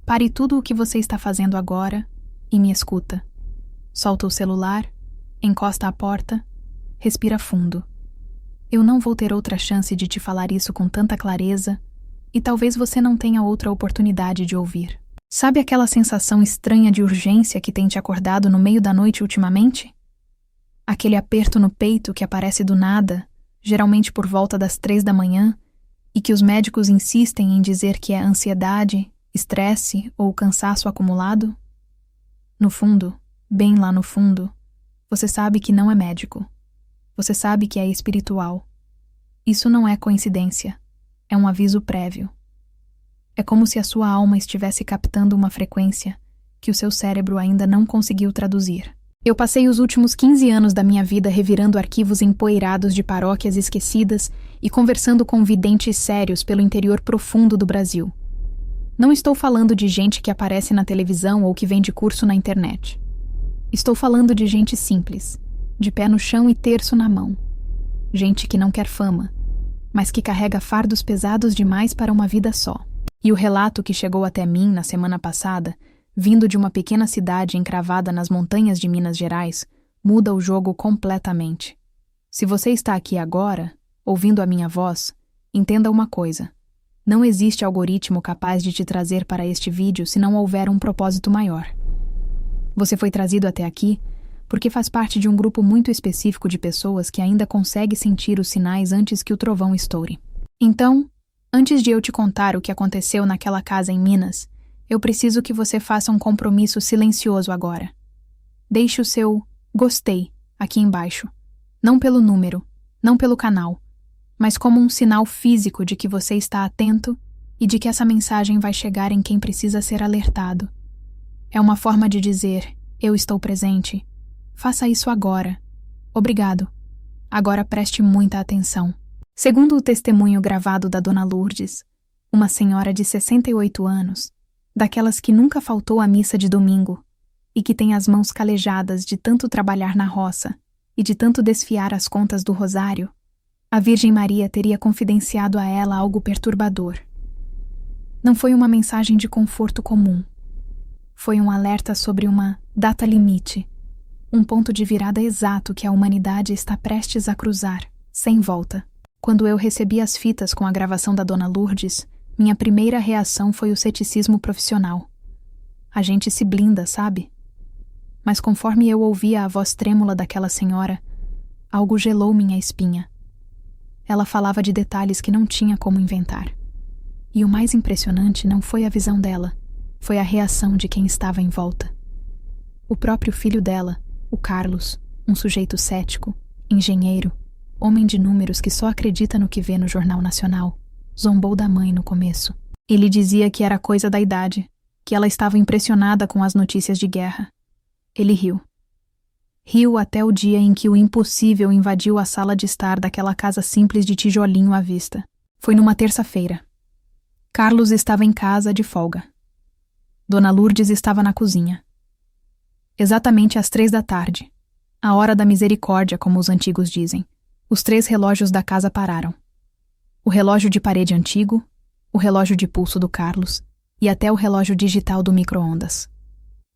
Pare tudo o que você está fazendo agora e me escuta. Solta o celular, encosta a porta, respira fundo. Eu não vou ter outra chance de te falar isso com tanta clareza e talvez você não tenha outra oportunidade de ouvir. Sabe aquela sensação estranha de urgência que tem te acordado no meio da noite ultimamente? Aquele aperto no peito que aparece do nada, geralmente por volta das 3 da manhã, e que os médicos insistem em dizer que é ansiedade, estresse ou cansaço acumulado? No fundo, bem lá no fundo, você sabe que não é médico. Você sabe que é espiritual. Isso não é coincidência. É um aviso prévio. É como se a sua alma estivesse captando uma frequência que o seu cérebro ainda não conseguiu traduzir. Eu passei os últimos 15 anos da minha vida revirando arquivos empoeirados de paróquias esquecidas e conversando com videntes sérios pelo interior profundo do Brasil. Não estou falando de gente que aparece na televisão ou que vende curso na internet. Estou falando de gente simples, de pé no chão e terço na mão. Gente que não quer fama, mas que carrega fardos pesados demais para uma vida só. E o relato que chegou até mim na semana passada, vindo de uma pequena cidade encravada nas montanhas de Minas Gerais, muda o jogo completamente. Se você está aqui agora, ouvindo a minha voz, entenda uma coisa. Não existe algoritmo capaz de te trazer para este vídeo se não houver um propósito maior. Você foi trazido até aqui porque faz parte de um grupo muito específico de pessoas que ainda consegue sentir os sinais antes que o trovão estoure. Então, antes de eu te contar o que aconteceu naquela casa em Minas, eu preciso que você faça um compromisso silencioso agora. Deixe o seu gostei aqui embaixo. Não pelo número, não pelo canal, mas como um sinal físico de que você está atento e de que essa mensagem vai chegar em quem precisa ser alertado. É uma forma de dizer, eu estou presente. Faça isso agora. Obrigado. Agora preste muita atenção. Segundo o testemunho gravado da Dona Lourdes, uma senhora de 68 anos, daquelas que nunca faltou à missa de domingo e que tem as mãos calejadas de tanto trabalhar na roça e de tanto desfiar as contas do rosário, a Virgem Maria teria confidenciado a ela algo perturbador. Não foi uma mensagem de conforto comum. Foi um alerta sobre uma data limite, um ponto de virada exato que a humanidade está prestes a cruzar, sem volta. Quando eu recebi as fitas com a gravação da Dona Lourdes, minha primeira reação foi o ceticismo profissional. A gente se blinda, sabe? Mas conforme eu ouvia a voz trêmula daquela senhora, algo gelou minha espinha. Ela falava de detalhes que não tinha como inventar. E o mais impressionante não foi a visão dela, foi a reação de quem estava em volta. O próprio filho dela, o Carlos, um sujeito cético, engenheiro, homem de números que só acredita no que vê no Jornal Nacional, zombou da mãe no começo. Ele dizia que era coisa da idade, que ela estava impressionada com as notícias de guerra. Ele riu. Riu até o dia em que o impossível invadiu a sala de estar daquela casa simples de tijolinho à vista. Foi numa terça-feira. Carlos estava em casa de folga. Dona Lourdes estava na cozinha. Exatamente às 3 da tarde, a hora da misericórdia, como os antigos dizem, os 3 relógios da casa pararam. O relógio de parede antigo, o relógio de pulso do Carlos e até o relógio digital do micro-ondas.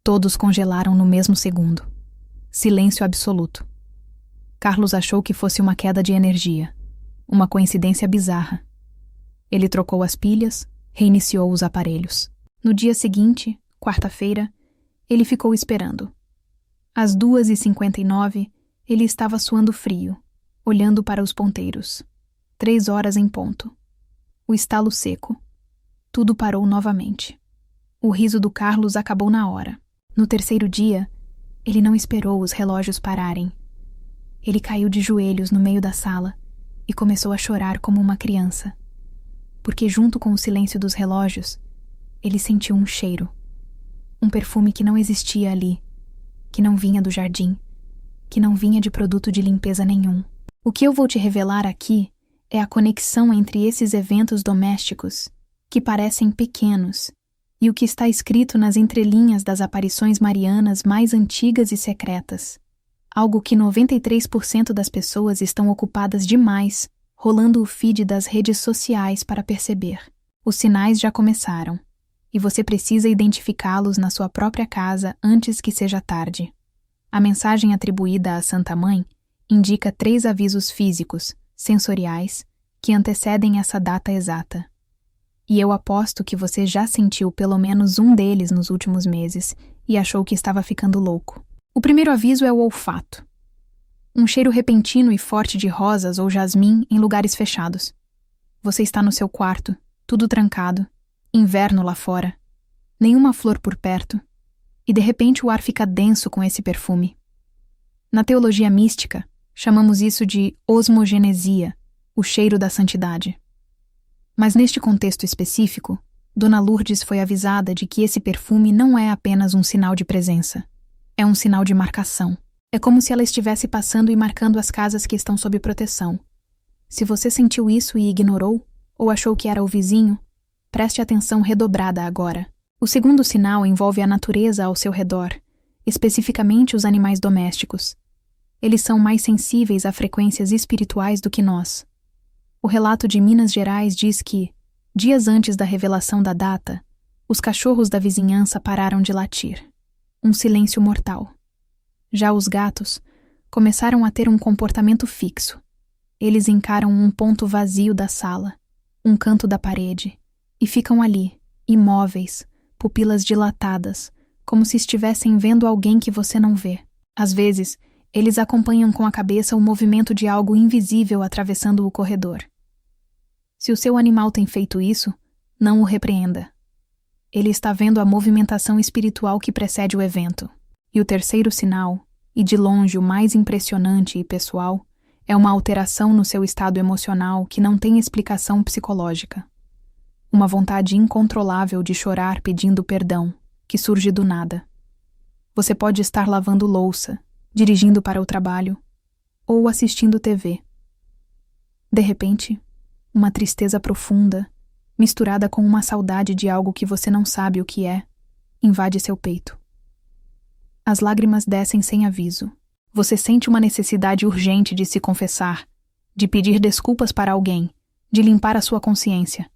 Todos congelaram no mesmo segundo. Silêncio absoluto. Carlos achou que fosse uma queda de energia, uma coincidência bizarra. Ele trocou as pilhas, reiniciou os aparelhos. No dia seguinte, quarta-feira, ele ficou esperando. Às 2h59, ele estava suando frio, olhando para os ponteiros. 3 horas em ponto. O estalo seco. Tudo parou novamente. O riso do Carlos acabou na hora. No terceiro dia, ele não esperou os relógios pararem. Ele caiu de joelhos no meio da sala e começou a chorar como uma criança. Porque junto com o silêncio dos relógios, ele sentiu um cheiro. Um perfume que não existia ali, que não vinha do jardim, que não vinha de produto de limpeza nenhum. O que eu vou te revelar aqui é a conexão entre esses eventos domésticos, que parecem pequenos, e o que está escrito nas entrelinhas das aparições marianas mais antigas e secretas. Algo que 93% das pessoas estão ocupadas demais, rolando o feed das redes sociais para perceber. Os sinais já começaram. e você precisa identificá-los na sua própria casa antes que seja tarde. A mensagem atribuída à Santa Mãe indica 3 avisos físicos, sensoriais, que antecedem essa data exata. E eu aposto que você já sentiu pelo menos um deles nos últimos meses e achou que estava ficando louco. O primeiro aviso é o olfato. Um cheiro repentino e forte de rosas ou jasmim em lugares fechados. Você está no seu quarto, tudo trancado, inverno lá fora, nenhuma flor por perto, e de repente o ar fica denso com esse perfume. Na teologia mística, chamamos isso de osmogenesia, o cheiro da santidade. Mas neste contexto específico, Dona Lourdes foi avisada de que esse perfume não é apenas um sinal de presença. É um sinal de marcação. É como se ela estivesse passando e marcando as casas que estão sob proteção. Se você sentiu isso e ignorou, ou achou que era o vizinho, preste atenção redobrada agora. O segundo sinal envolve a natureza ao seu redor, especificamente os animais domésticos. Eles são mais sensíveis a frequências espirituais do que nós. O relato de Minas Gerais diz que, dias antes da revelação da data, os cachorros da vizinhança pararam de latir. Um silêncio mortal. Já os gatos começaram a ter um comportamento fixo. Eles encaram um ponto vazio da sala, um canto da parede, e ficam ali, imóveis, pupilas dilatadas, como se estivessem vendo alguém que você não vê. Às vezes, eles acompanham com a cabeça o movimento de algo invisível atravessando o corredor. Se o seu animal tem feito isso, não o repreenda. Ele está vendo a movimentação espiritual que precede o evento. E o terceiro sinal, e de longe o mais impressionante e pessoal, é uma alteração no seu estado emocional que não tem explicação psicológica. Uma vontade incontrolável de chorar pedindo perdão, que surge do nada. Você pode estar lavando louça, dirigindo para o trabalho, ou assistindo TV. De repente, uma tristeza profunda, misturada com uma saudade de algo que você não sabe o que é, invade seu peito. As lágrimas descem sem aviso. Você sente uma necessidade urgente de se confessar, de pedir desculpas para alguém, de limpar a sua consciência.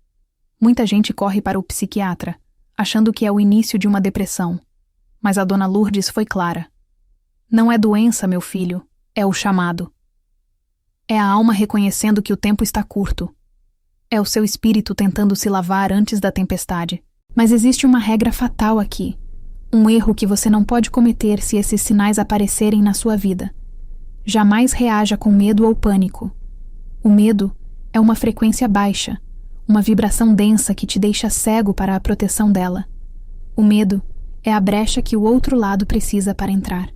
Muita gente corre para o psiquiatra, achando que é o início de uma depressão. Mas a Dona Lourdes foi clara. Não é doença, meu filho, é o chamado. É a alma reconhecendo que o tempo está curto. É o seu espírito tentando se lavar antes da tempestade. Mas existe uma regra fatal aqui. Um erro que você não pode cometer se esses sinais aparecerem na sua vida. Jamais reaja com medo ou pânico. O medo é uma frequência baixa, uma vibração densa que te deixa cego para a proteção dela. O medo é a brecha que o outro lado precisa para entrar.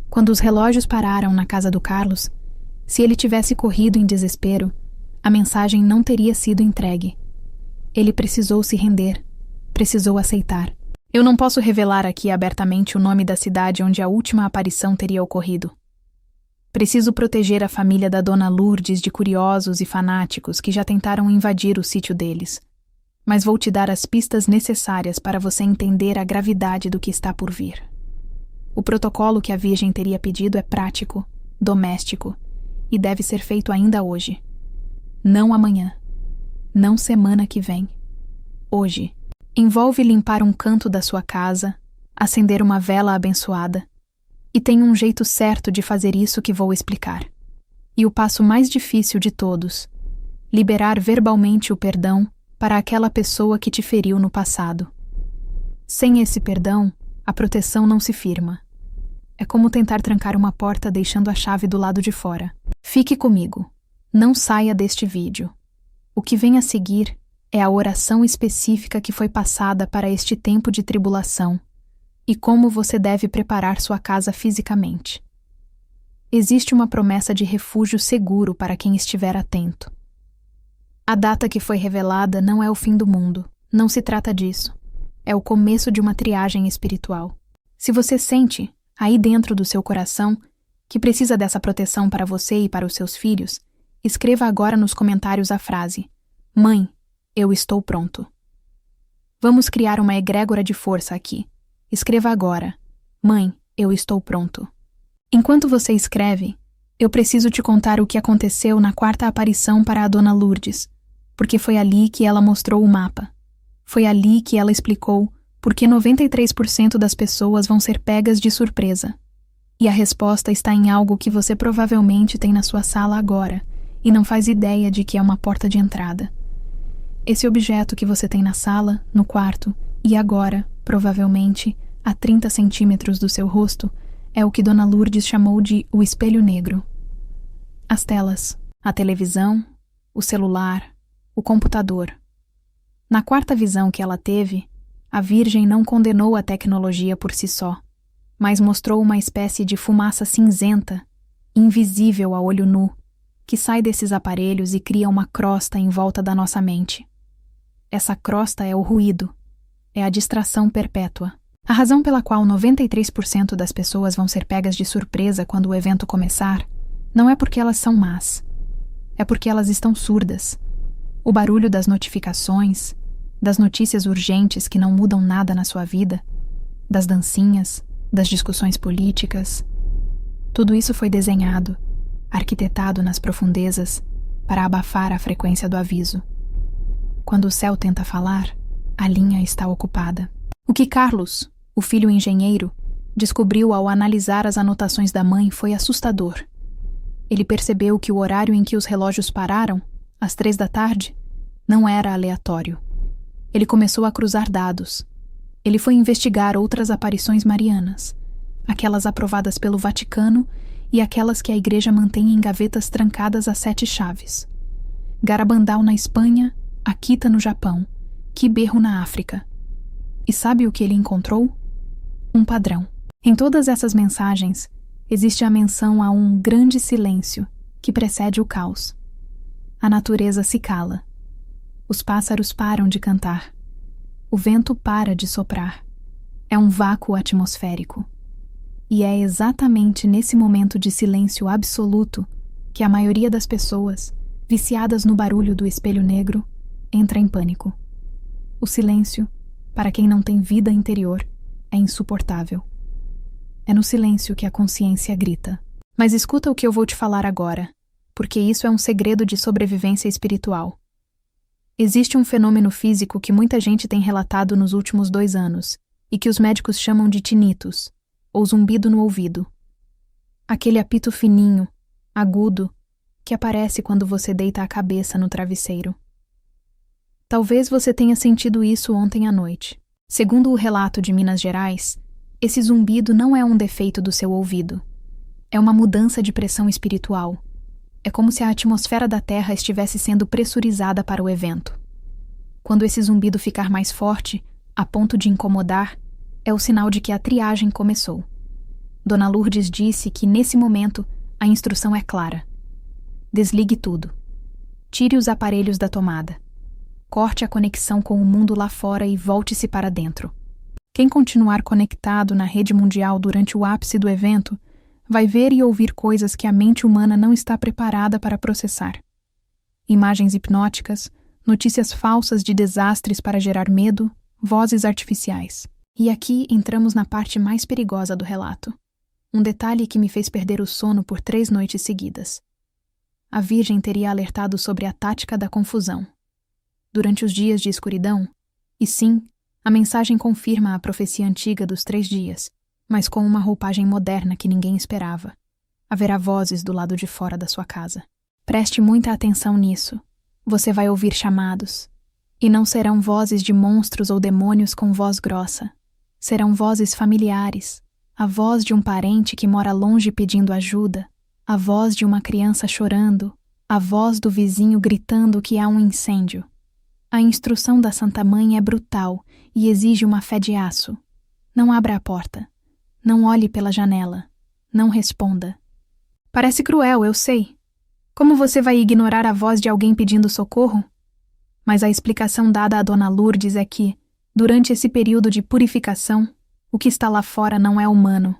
Quando os relógios pararam na casa do Carlos, se ele tivesse corrido em desespero, a mensagem não teria sido entregue. Ele precisou se render, precisou aceitar. Eu não posso revelar aqui abertamente o nome da cidade onde a última aparição teria ocorrido. Preciso proteger a família da Dona Lourdes de curiosos e fanáticos que já tentaram invadir o sítio deles. Mas vou te dar as pistas necessárias para você entender a gravidade do que está por vir. O protocolo que a Virgem teria pedido é prático, doméstico, e deve ser feito ainda hoje. Não amanhã. Não semana que vem. Hoje. Envolve limpar um canto da sua casa, acender uma vela abençoada, e tem um jeito certo de fazer isso que vou explicar. E o passo mais difícil de todos, liberar verbalmente o perdão para aquela pessoa que te feriu no passado. Sem esse perdão, a proteção não se firma. É como tentar trancar uma porta deixando a chave do lado de fora. Fique comigo. Não saia deste vídeo. O que vem a seguir é a oração específica que foi passada para este tempo de tribulação e como você deve preparar sua casa fisicamente. Existe uma promessa de refúgio seguro para quem estiver atento. A data que foi revelada não é o fim do mundo, não se trata disso. É o começo de uma triagem espiritual. Se você sente, aí dentro do seu coração, que precisa dessa proteção para você e para os seus filhos, escreva agora nos comentários a frase: Mãe, eu estou pronto. Vamos criar uma egrégora de força aqui. Escreva agora: Mãe, eu estou pronto. Enquanto você escreve, eu preciso te contar o que aconteceu na quarta aparição para a Dona Lourdes, porque foi ali que ela mostrou o mapa. Foi ali que ela explicou por que 93% das pessoas vão ser pegas de surpresa. E a resposta está em algo que você provavelmente tem na sua sala agora e não faz ideia de que é uma porta de entrada. Esse objeto que você tem na sala, no quarto e agora, provavelmente, a 30 centímetros do seu rosto, é o que Dona Lourdes chamou de o espelho negro. As telas, a televisão, o celular, o computador. Na quarta visão que ela teve, a Virgem não condenou a tecnologia por si só, mas mostrou uma espécie de fumaça cinzenta, invisível a olho nu, que sai desses aparelhos e cria uma crosta em volta da nossa mente. Essa crosta é o ruído, é a distração perpétua. A razão pela qual 93% das pessoas vão ser pegas de surpresa quando o evento começar não é porque elas são más, é porque elas estão surdas. O barulho das notificações, das notícias urgentes que não mudam nada na sua vida, das dancinhas, das discussões políticas, tudo isso foi desenhado, arquitetado nas profundezas para abafar a frequência do aviso. Quando o céu tenta falar, a linha está ocupada. O que Carlos, o filho engenheiro, descobriu ao analisar as anotações da mãe foi assustador. Ele percebeu que o horário em que os relógios pararam, às 3 da tarde, não era aleatório. Ele começou a cruzar dados. Ele foi investigar outras aparições marianas, aquelas aprovadas pelo Vaticano e aquelas que a igreja mantém em gavetas trancadas a 7 chaves. Garabandal na Espanha, Akita no Japão, Kibeho na África. E sabe o que ele encontrou? Um padrão. Em todas essas mensagens, existe a menção a um grande silêncio que precede o caos. A natureza se cala. Os pássaros param de cantar. O vento para de soprar. É um vácuo atmosférico. E é exatamente nesse momento de silêncio absoluto que a maioria das pessoas, viciadas no barulho do espelho negro, entra em pânico. O silêncio, para quem não tem vida interior, é insuportável. É no silêncio que a consciência grita. Mas escuta o que eu vou te falar agora, porque isso é um segredo de sobrevivência espiritual. Existe um fenômeno físico que muita gente tem relatado nos últimos 2 anos e que os médicos chamam de tinnitus, ou zumbido no ouvido. Aquele apito fininho, agudo, que aparece quando você deita a cabeça no travesseiro. Talvez você tenha sentido isso ontem à noite. Segundo o relato de Minas Gerais, esse zumbido não é um defeito do seu ouvido. É uma mudança de pressão espiritual. É como se a atmosfera da Terra estivesse sendo pressurizada para o evento. Quando esse zumbido ficar mais forte, a ponto de incomodar, é o sinal de que a triagem começou. Dona Lourdes disse que, nesse momento, a instrução é clara. Desligue tudo. Tire os aparelhos da tomada. Corte a conexão com o mundo lá fora e volte-se para dentro. Quem continuar conectado na rede mundial durante o ápice do evento vai ver e ouvir coisas que a mente humana não está preparada para processar. Imagens hipnóticas, notícias falsas de desastres para gerar medo, vozes artificiais. E aqui entramos na parte mais perigosa do relato. Um detalhe que me fez perder o sono por 3 noites seguidas. A Virgem teria alertado sobre a tática da confusão. Durante os dias de escuridão, e sim, a mensagem confirma a profecia antiga dos 3 dias, mas com uma roupagem moderna que ninguém esperava. Haverá vozes do lado de fora da sua casa. Preste muita atenção nisso. Você vai ouvir chamados. E não serão vozes de monstros ou demônios com voz grossa. Serão vozes familiares. A voz de um parente que mora longe pedindo ajuda. A voz de uma criança chorando. A voz do vizinho gritando que há um incêndio. A instrução da Santa Mãe é brutal e exige uma fé de aço. Não abra a porta. Não olhe pela janela. Não responda. Parece cruel, eu sei. Como você vai ignorar a voz de alguém pedindo socorro? Mas a explicação dada a Dona Lourdes é que, durante esse período de purificação, o que está lá fora não é humano.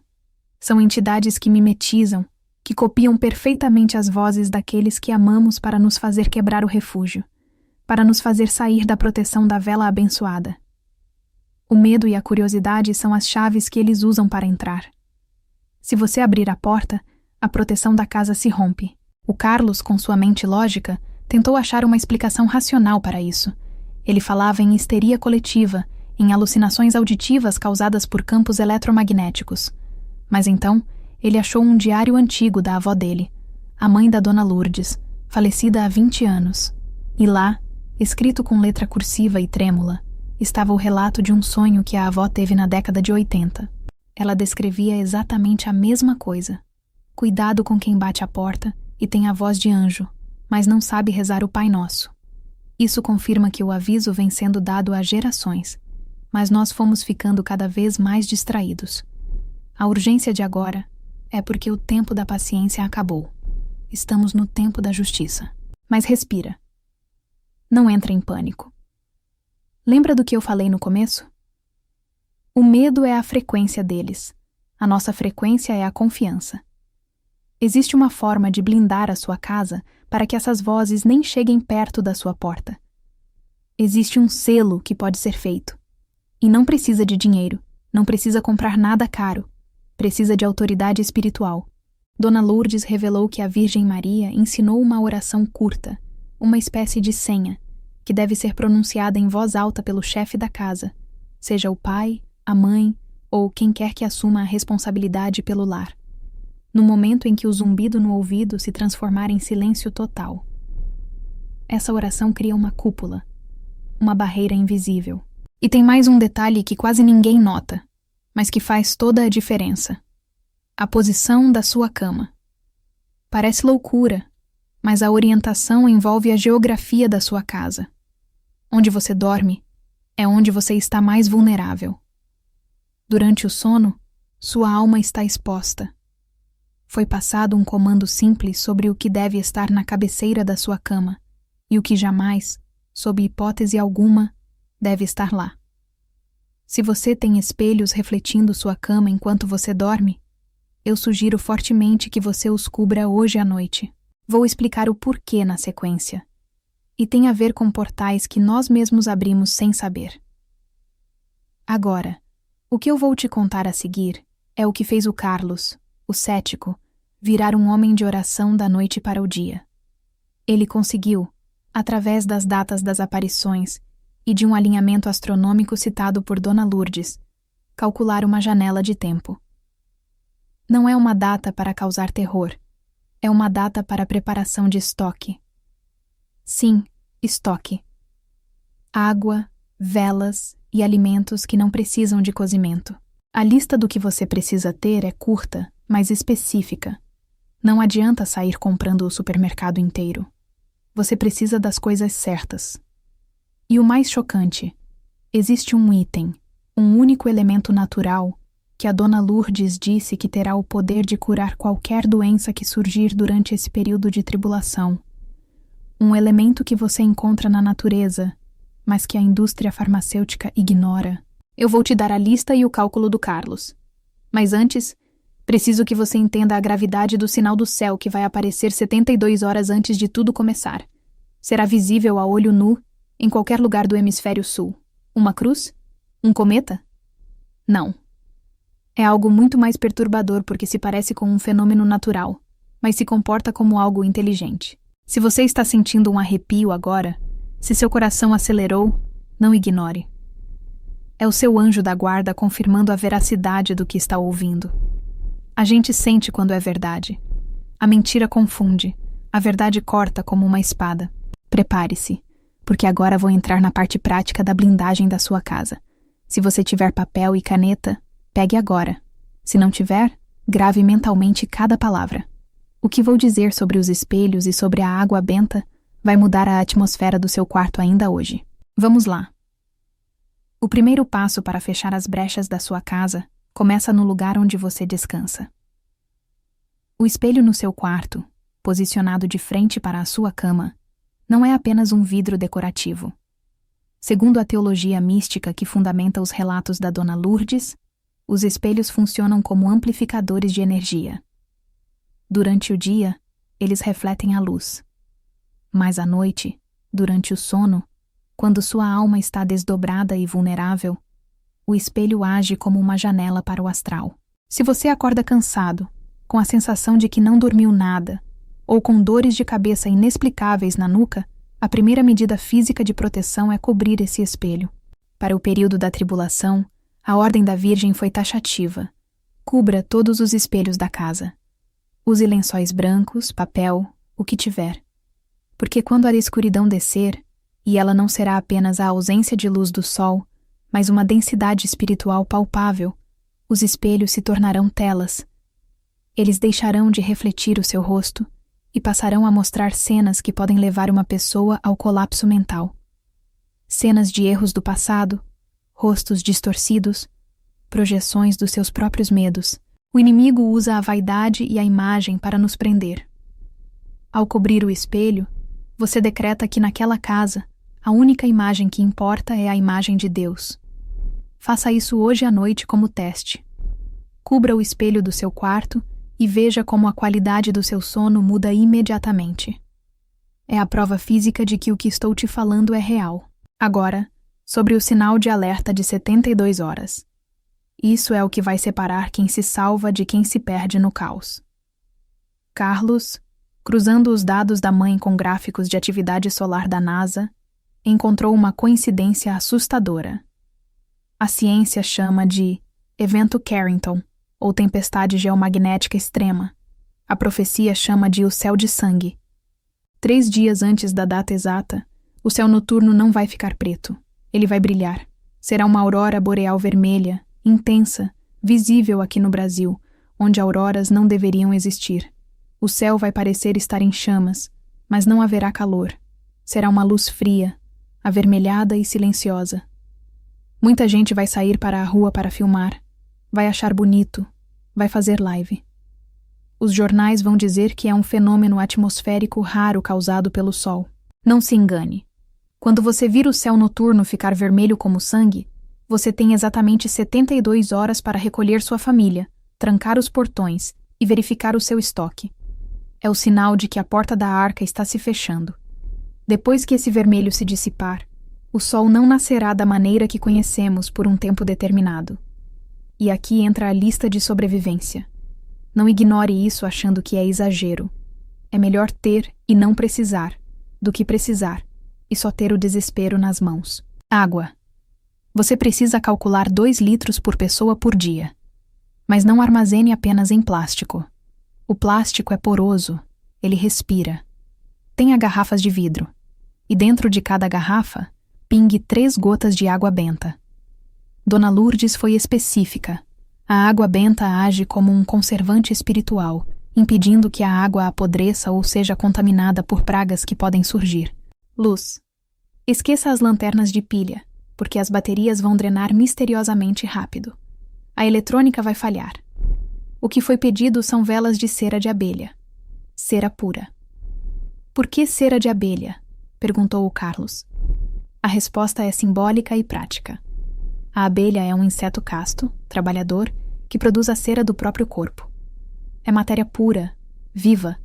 São entidades que mimetizam, que copiam perfeitamente as vozes daqueles que amamos para nos fazer quebrar o refúgio, para nos fazer sair da proteção da vela abençoada. O medo e a curiosidade são as chaves que eles usam para entrar. Se você abrir a porta, a proteção da casa se rompe. O Carlos, com sua mente lógica, tentou achar uma explicação racional para isso, Ele falava em histeria coletiva, em alucinações auditivas causadas por campos eletromagnéticos. Mas então, ele achou um diário antigo da avó dele, a mãe da Dona Lourdes, falecida há 20 anos. E lá, escrito com letra cursiva e trêmula, estava o relato de um sonho que a avó teve na década de 80. Ela descrevia exatamente a mesma coisa. Cuidado com quem bate a porta e tem a voz de anjo, mas não sabe rezar o Pai Nosso. Isso confirma que o aviso vem sendo dado há gerações, mas nós fomos ficando cada vez mais distraídos. A urgência de agora é porque o tempo da paciência acabou. Estamos no tempo da justiça. Mas respira. Não entra em pânico. Lembra do que eu falei no começo? O medo é a frequência deles. A nossa frequência é a confiança. Existe uma forma de blindar a sua casa para que essas vozes nem cheguem perto da sua porta. Existe um selo que pode ser feito. E não precisa de dinheiro, não precisa comprar nada caro. Precisa de autoridade espiritual. Dona Lourdes revelou que a Virgem Maria ensinou uma oração curta, uma espécie de senha, que deve ser pronunciada em voz alta pelo chefe da casa, seja o pai, a mãe ou quem quer que assuma a responsabilidade pelo lar. No momento em que o zumbido no ouvido se transformar em silêncio total. Essa oração cria uma cúpula, uma barreira invisível. E tem mais um detalhe que quase ninguém nota, mas que faz toda a diferença. A posição da sua cama. Parece loucura, mas a orientação envolve a geografia da sua casa. Onde você dorme é onde você está mais vulnerável. Durante o sono, sua alma está exposta. Foi passado um comando simples sobre o que deve estar na cabeceira da sua cama e o que jamais, sob hipótese alguma, deve estar lá. Se você tem espelhos refletindo sua cama enquanto você dorme, eu sugiro fortemente que você os cubra hoje à noite. Vou explicar o porquê na sequência. E tem a ver com portais que nós mesmos abrimos sem saber. Agora, o que eu vou te contar a seguir é o que fez o Carlos, o cético, virar um homem de oração da noite para o dia. Ele conseguiu, através das datas das aparições e de um alinhamento astronômico citado por Dona Lourdes, calcular uma janela de tempo. Não é uma data para causar terror, é uma data para preparação de estoque. Sim, estoque. Água, velas e alimentos que não precisam de cozimento. A lista do que você precisa ter é curta, mas específica. Não adianta sair comprando o supermercado inteiro. Você precisa das coisas certas. E o mais chocante, existe um item, um único elemento natural, que a Dona Lourdes disse que terá o poder de curar qualquer doença que surgir durante esse período de tribulação. Um elemento que você encontra na natureza, mas que a indústria farmacêutica ignora. Eu vou te dar a lista e o cálculo do Carlos. Mas antes, preciso que você entenda a gravidade do sinal do céu que vai aparecer 72 horas antes de tudo começar. Será visível a olho nu em qualquer lugar do hemisfério sul. Uma cruz? Um cometa? Não. É algo muito mais perturbador porque se parece com um fenômeno natural, mas se comporta como algo inteligente. Se você está sentindo um arrepio agora, se seu coração acelerou, não ignore. É o seu anjo da guarda confirmando a veracidade do que está ouvindo. A gente sente quando é verdade. A mentira confunde, a verdade corta como uma espada. Prepare-se, porque agora vou entrar na parte prática da blindagem da sua casa. Se você tiver papel e caneta, pegue agora. Se não tiver, grave mentalmente cada palavra. O que vou dizer sobre os espelhos e sobre a água benta vai mudar a atmosfera do seu quarto ainda hoje. Vamos lá. O primeiro passo para fechar as brechas da sua casa começa no lugar onde você descansa. O espelho no seu quarto, posicionado de frente para a sua cama, não é apenas um vidro decorativo. Segundo a teologia mística que fundamenta os relatos da Dona Lourdes, os espelhos funcionam como amplificadores de energia. Durante o dia, eles refletem a luz. Mas à noite, durante o sono, quando sua alma está desdobrada e vulnerável, o espelho age como uma janela para o astral. Se você acorda cansado, com a sensação de que não dormiu nada, ou com dores de cabeça inexplicáveis na nuca, A primeira medida física de proteção é cobrir esse espelho. Para o período da tribulação, a ordem da Virgem foi taxativa. Cubra todos os espelhos da casa. Use lençóis brancos, papel, o que tiver. Porque quando a escuridão descer, e ela não será apenas a ausência de luz do sol, mas uma densidade espiritual palpável, os espelhos se tornarão telas. Eles deixarão de refletir o seu rosto e passarão a mostrar cenas que podem levar uma pessoa ao colapso mental. Cenas de erros do passado, rostos distorcidos, projeções dos seus próprios medos. O inimigo usa a vaidade e a imagem para nos prender. Ao cobrir o espelho, você decreta que naquela casa, a única imagem que importa é a imagem de Deus. Faça isso hoje à noite como teste. Cubra o espelho do seu quarto e veja como a qualidade do seu sono muda imediatamente. É a prova física de que o que estou te falando é real. Agora, sobre o sinal de alerta de 72 horas. Isso é o que vai separar quem se salva de quem se perde no caos. Carlos, cruzando os dados da mãe com gráficos de atividade solar da NASA, encontrou uma coincidência assustadora. A ciência chama de evento Carrington, ou tempestade geomagnética extrema. A profecia chama de o céu de sangue. 3 dias antes da data exata, o céu noturno não vai ficar preto. Ele vai brilhar. Será uma aurora boreal vermelha, intensa, visível aqui no Brasil, onde auroras não deveriam existir. O céu vai parecer estar em chamas, mas não haverá calor. Será uma luz fria, avermelhada e silenciosa. Muita gente vai sair para a rua para filmar, vai achar bonito, vai fazer live. Os jornais vão dizer que é um fenômeno atmosférico raro causado pelo Sol. Não se engane. Quando você vir o céu noturno ficar vermelho como sangue, você tem exatamente 72 horas para recolher sua família, trancar os portões e verificar o seu estoque. É o sinal de que a porta da arca está se fechando. Depois que esse vermelho se dissipar, o sol não nascerá da maneira que conhecemos por um tempo determinado. E aqui entra a lista de sobrevivência. Não ignore isso achando que é exagero. É melhor ter e não precisar, do que precisar e só ter o desespero nas mãos. Água. Você precisa calcular 2 litros por pessoa por dia. Mas não armazene apenas em plástico. O plástico é poroso, ele respira. Tenha garrafas de vidro. E dentro de cada garrafa, pingue 3 gotas de água benta. Dona Lourdes foi específica. A água benta age como um conservante espiritual, impedindo que a água apodreça ou seja contaminada por pragas que podem surgir. Luz. Esqueça as lanternas de pilha, porque as baterias vão drenar misteriosamente rápido. A eletrônica vai falhar. O que foi pedido são velas de cera de abelha. Cera pura. Por que cera de abelha? Perguntou o Carlos. A resposta é simbólica e prática. A abelha é um inseto casto, trabalhador, que produz a cera do próprio corpo. É matéria pura, viva.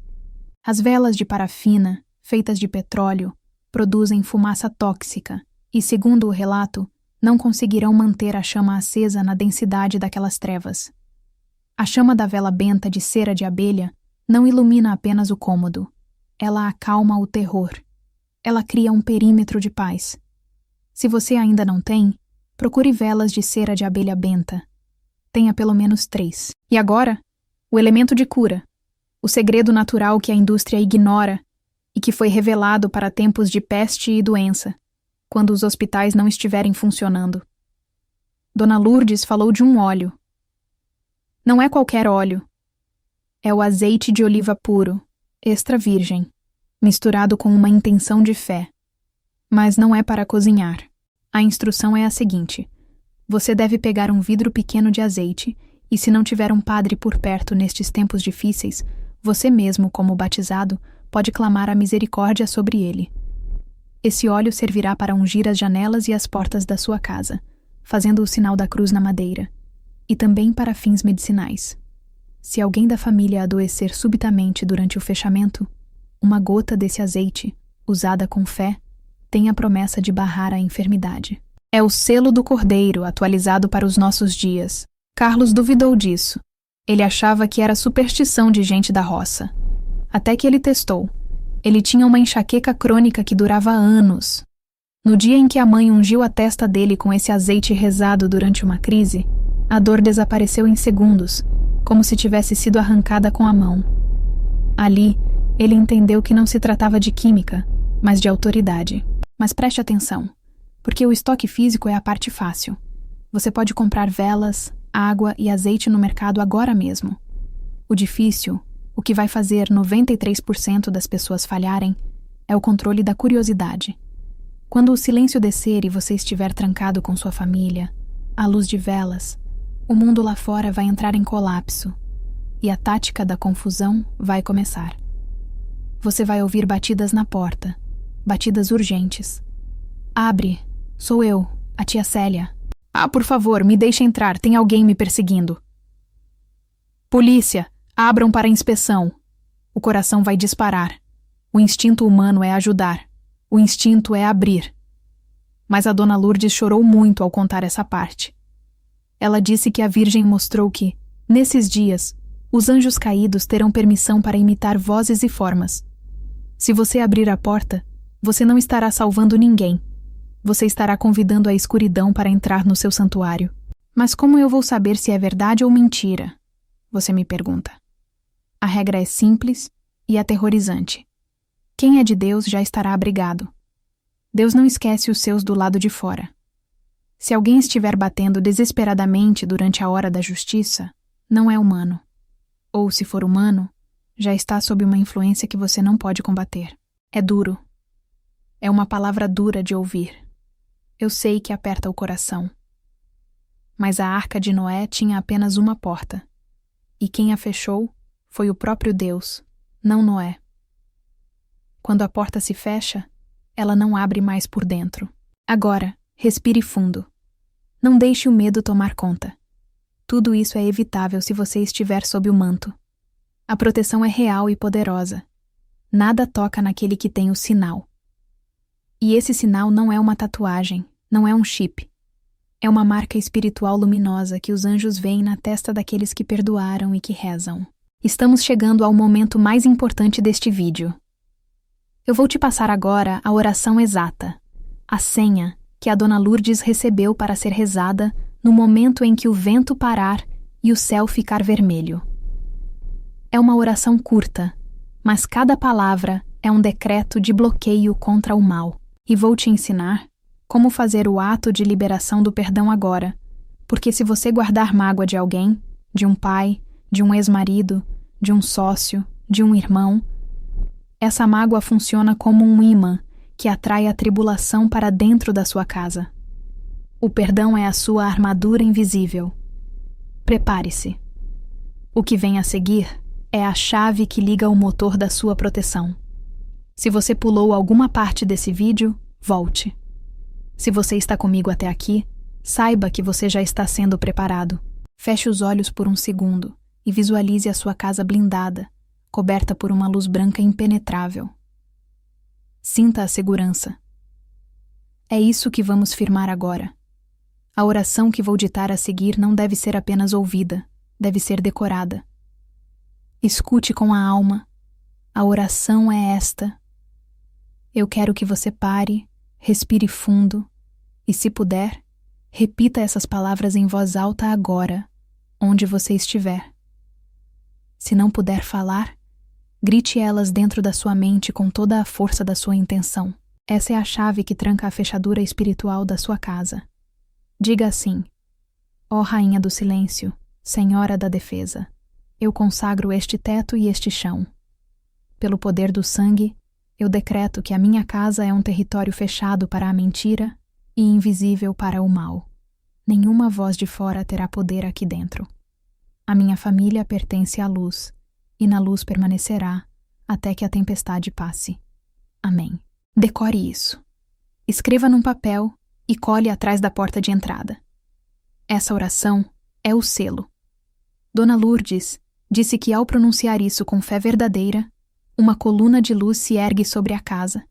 As velas de parafina, feitas de petróleo, produzem fumaça tóxica e, segundo o relato, não conseguirão manter a chama acesa na densidade daquelas trevas. A chama da vela benta de cera de abelha não ilumina apenas o cômodo. Ela acalma o terror. Ela cria um perímetro de paz. Se você ainda não tem, procure velas de cera de abelha benta. Tenha pelo menos 3. E agora, o elemento de cura. O segredo natural que a indústria ignora e que foi revelado para tempos de peste e doença, quando os hospitais não estiverem funcionando. Dona Lourdes falou de um óleo. Não é qualquer óleo. É o azeite de oliva puro, extra virgem, misturado com uma intenção de fé. Mas não é para cozinhar. A instrução é a seguinte: você deve pegar um vidro pequeno de azeite e, se não tiver um padre por perto nestes tempos difíceis, você mesmo, como batizado, pode clamar a misericórdia sobre ele. Esse óleo servirá para ungir as janelas e as portas da sua casa, fazendo o sinal da cruz na madeira, e também para fins medicinais. Se alguém da família adoecer subitamente durante o fechamento, uma gota desse azeite, usada com fé, tem a promessa de barrar a enfermidade. É o selo do Cordeiro, atualizado para os nossos dias. Carlos duvidou disso. Ele achava que era superstição de gente da roça. Até que ele testou. Ele tinha uma enxaqueca crônica que durava anos. No dia em que a mãe ungiu a testa dele com esse azeite rezado durante uma crise, a dor desapareceu em segundos, como se tivesse sido arrancada com a mão. Ali, ele entendeu que não se tratava de química, mas de autoridade. Mas preste atenção, porque o estoque físico é a parte fácil. Você pode comprar velas, água e azeite no mercado agora mesmo. O difícil, o que vai fazer 93% das pessoas falharem, é o controle da curiosidade. Quando o silêncio descer e você estiver trancado com sua família, à luz de velas, o mundo lá fora vai entrar em colapso e a tática da confusão vai começar. Você vai ouvir batidas na porta, batidas urgentes. Abre, sou eu, a tia Célia. Ah, por favor, me deixe entrar, tem alguém me perseguindo. Polícia, abram para a inspeção. O coração vai disparar. O instinto humano é ajudar. O instinto é abrir. Mas a dona Lourdes chorou muito ao contar essa parte. Ela disse que a Virgem mostrou que, nesses dias, os anjos caídos terão permissão para imitar vozes e formas. Se você abrir a porta, você não estará salvando ninguém. Você estará convidando a escuridão para entrar no seu santuário. Mas como eu vou saber se é verdade ou mentira? Você me pergunta. A regra é simples e aterrorizante. Quem é de Deus já estará abrigado. Deus não esquece os seus do lado de fora. Se alguém estiver batendo desesperadamente durante a hora da justiça, não é humano. Ou, se for humano, já está sob uma influência que você não pode combater. É duro. É uma palavra dura de ouvir. Eu sei que aperta o coração. Mas a arca de Noé tinha apenas uma porta. E quem a fechou foi o próprio Deus, não Noé. Quando a porta se fecha, ela não abre mais por dentro. Agora, respire fundo. Não deixe o medo tomar conta. Tudo isso é evitável se você estiver sob o manto. A proteção é real e poderosa. Nada toca naquele que tem o sinal. E esse sinal não é uma tatuagem, não é um chip. É uma marca espiritual luminosa que os anjos veem na testa daqueles que perdoaram e que rezam. Estamos chegando ao momento mais importante deste vídeo. Eu vou te passar agora a oração exata, a senha que a Dona Lourdes recebeu para ser rezada no momento em que o vento parar e o céu ficar vermelho. É uma oração curta, mas cada palavra é um decreto de bloqueio contra o mal. E vou te ensinar como fazer o ato de liberação do perdão agora, porque se você guardar mágoa de alguém, de um pai, de um ex-marido, de um sócio, de um irmão, essa mágoa funciona como um ímã que atrai a tribulação para dentro da sua casa. O perdão é a sua armadura invisível. Prepare-se. O que vem a seguir é a chave que liga o motor da sua proteção. Se você pulou alguma parte desse vídeo, volte. Se você está comigo até aqui, saiba que você já está sendo preparado. Feche os olhos por um segundo e visualize a sua casa blindada, coberta por uma luz branca impenetrável. Sinta a segurança. É isso que vamos firmar agora. A oração que vou ditar a seguir não deve ser apenas ouvida, deve ser decorada. Escute com a alma. A oração é esta. Eu quero que você pare, respire fundo e, se puder, repita essas palavras em voz alta agora, onde você estiver. Se não puder falar, grite elas dentro da sua mente com toda a força da sua intenção. Essa é a chave que tranca a fechadura espiritual da sua casa. Diga assim: ó Rainha do Silêncio, Senhora da Defesa, eu consagro este teto e este chão. Pelo poder do sangue, eu decreto que a minha casa é um território fechado para a mentira e invisível para o mal. Nenhuma voz de fora terá poder aqui dentro. A minha família pertence à luz, e na luz permanecerá até que a tempestade passe. Amém. Decore isso. Escreva num papel e cole atrás da porta de entrada. Essa oração é o selo. Dona Lourdes disse que ao pronunciar isso com fé verdadeira, uma coluna de luz se ergue sobre a casa,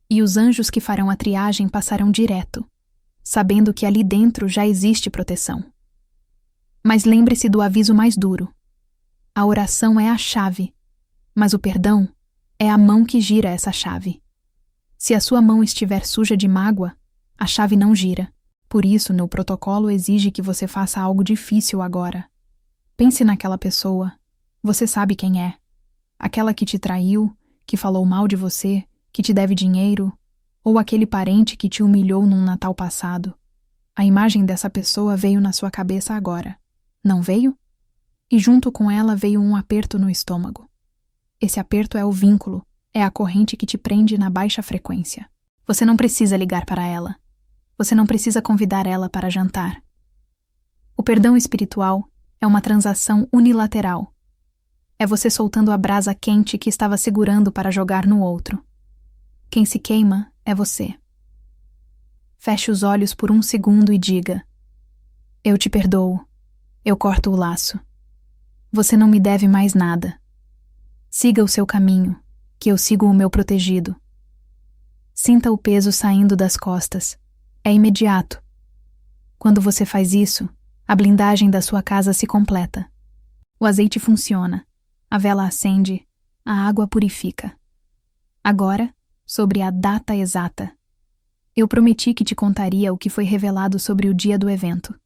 e os anjos que farão a triagem passarão direto, sabendo que ali dentro já existe proteção. Mas lembre-se do aviso mais duro. A oração é a chave, mas o perdão É a mão que gira essa chave. Se a sua mão estiver suja de mágoa, a chave não gira. Por isso, meu protocolo exige que você faça algo difícil agora. Pense naquela pessoa. Você sabe quem é. Aquela que te traiu, que falou mal de você, que te deve dinheiro, ou aquele parente que te humilhou num Natal passado. A imagem dessa pessoa veio na sua cabeça agora. Não veio? E junto com ela veio um aperto no estômago. Esse aperto é o vínculo, é a corrente que te prende na baixa frequência. Você não precisa ligar para ela. Você não precisa convidar ela para jantar. O perdão espiritual é uma transação unilateral. É você soltando a brasa quente que estava segurando para jogar no outro. Quem se queima é você. Feche os olhos por um segundo e diga: eu te perdoo. Eu corto o laço. Você não me deve mais nada. Siga o seu caminho, que eu sigo o meu protegido. Sinta o peso saindo das costas. É imediato. Quando você faz isso, a blindagem da sua casa se completa. O azeite funciona, a vela acende, a água purifica. Agora, sobre a data exata. Eu prometi que te contaria o que foi revelado sobre o dia do evento.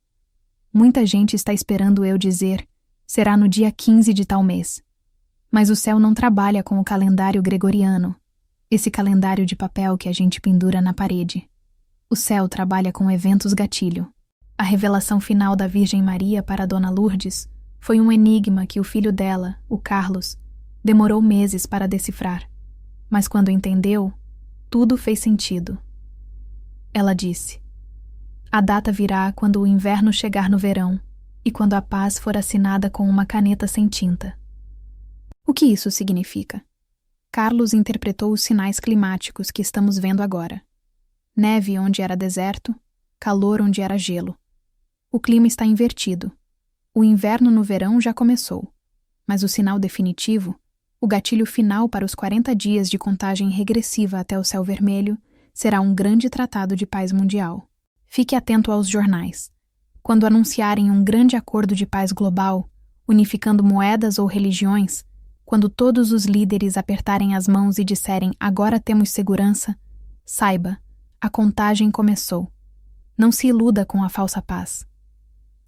Muita gente está esperando eu dizer: será no dia 15 de tal mês. Mas o céu não trabalha com o calendário gregoriano, esse calendário de papel que a gente pendura na parede. O céu trabalha com eventos gatilho. A revelação final da Virgem Maria para Dona Lourdes foi um enigma que o filho dela, o Carlos, demorou meses para decifrar. Mas quando entendeu, tudo fez sentido. Ela disse: a data virá quando o inverno chegar no verão e quando a paz for assinada com uma caneta sem tinta. O que isso significa? Carlos interpretou os sinais climáticos que estamos vendo agora. Neve onde era deserto, calor onde era gelo. O clima está invertido. O inverno no verão já começou, mas o sinal definitivo, o gatilho final para os 40 dias de contagem regressiva até o céu vermelho, será um grande tratado de paz mundial. Fique atento aos jornais. Quando anunciarem um grande acordo de paz global, unificando moedas ou religiões, quando todos os líderes apertarem as mãos e disserem agora temos segurança, saiba, a contagem começou. Não se iluda com a falsa paz.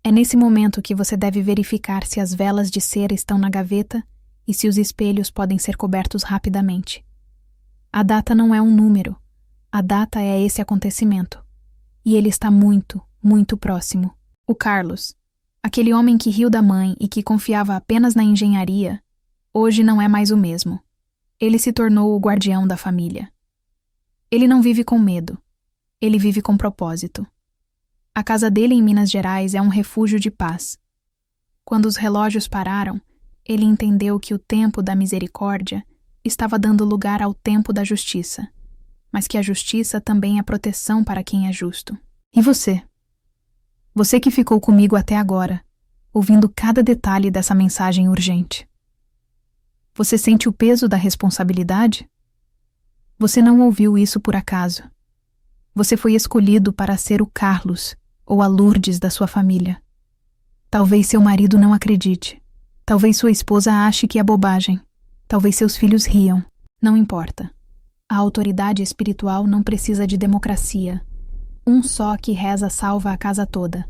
É nesse momento que você deve verificar se as velas de cera estão na gaveta e se os espelhos podem ser cobertos rapidamente. A data não é um número. A data é esse acontecimento. E ele está muito, muito próximo. O Carlos, aquele homem que riu da mãe e que confiava apenas na engenharia, hoje não é mais o mesmo. Ele se tornou o guardião da família. Ele não vive com medo. Ele vive com propósito. A casa dele em Minas Gerais é um refúgio de paz. Quando os relógios pararam, ele entendeu que o tempo da misericórdia estava dando lugar ao tempo da justiça, mas que a justiça também é proteção para quem é justo. E você? Você que ficou comigo até agora, ouvindo cada detalhe dessa mensagem urgente. Você sente o peso da responsabilidade? Você não ouviu isso por acaso. Você foi escolhido para ser o Carlos ou a Lourdes da sua família. Talvez seu marido não acredite. Talvez sua esposa ache que é bobagem. Talvez seus filhos riam. Não importa. A autoridade espiritual não precisa de democracia. Um só que reza salva a casa toda.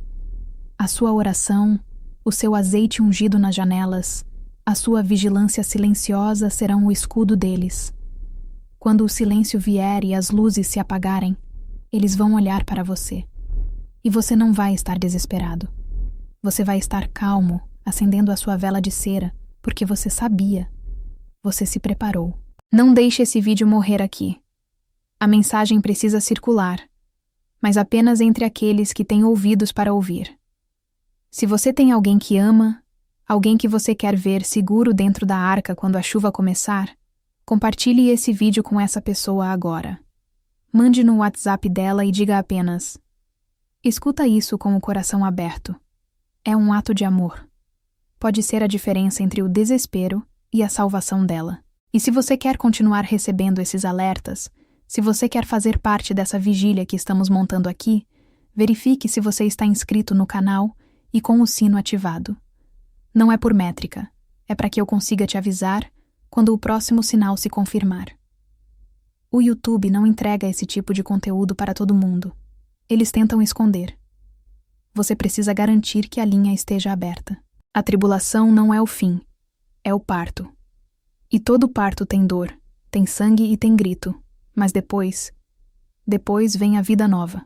A sua oração, o seu azeite ungido nas janelas, a sua vigilância silenciosa serão o escudo deles. Quando o silêncio vier e as luzes se apagarem, eles vão olhar para você. E você não vai estar desesperado. Você vai estar calmo, acendendo a sua vela de cera, porque você sabia. Você se preparou. Não deixe esse vídeo morrer aqui. A mensagem precisa circular, mas apenas entre aqueles que têm ouvidos para ouvir. Se você tem alguém que ama, alguém que você quer ver seguro dentro da arca quando a chuva começar, compartilhe esse vídeo com essa pessoa agora. Mande no WhatsApp dela e diga apenas: escuta isso com o coração aberto. É um ato de amor. Pode ser a diferença entre o desespero e a salvação dela. E se você quer continuar recebendo esses alertas, se você quer fazer parte dessa vigília que estamos montando aqui, verifique se você está inscrito no canal e com o sino ativado. Não é por métrica, é para que eu consiga te avisar quando o próximo sinal se confirmar. O YouTube não entrega esse tipo de conteúdo para todo mundo. Eles tentam esconder. Você precisa garantir que a linha esteja aberta. A tribulação não é o fim, é o parto. E todo parto tem dor, tem sangue e tem grito, mas depois vem a vida nova.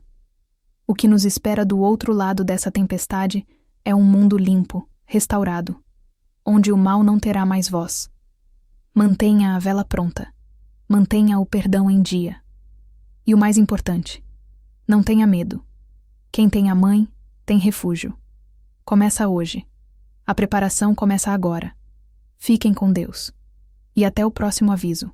O que nos espera do outro lado dessa tempestade é um mundo limpo, restaurado, onde o mal não terá mais voz. Mantenha a vela pronta. Mantenha o perdão em dia. E o mais importante, não tenha medo. Quem tem a mãe, tem refúgio. Começa hoje. A preparação começa agora. Fiquem com Deus. E até o próximo aviso.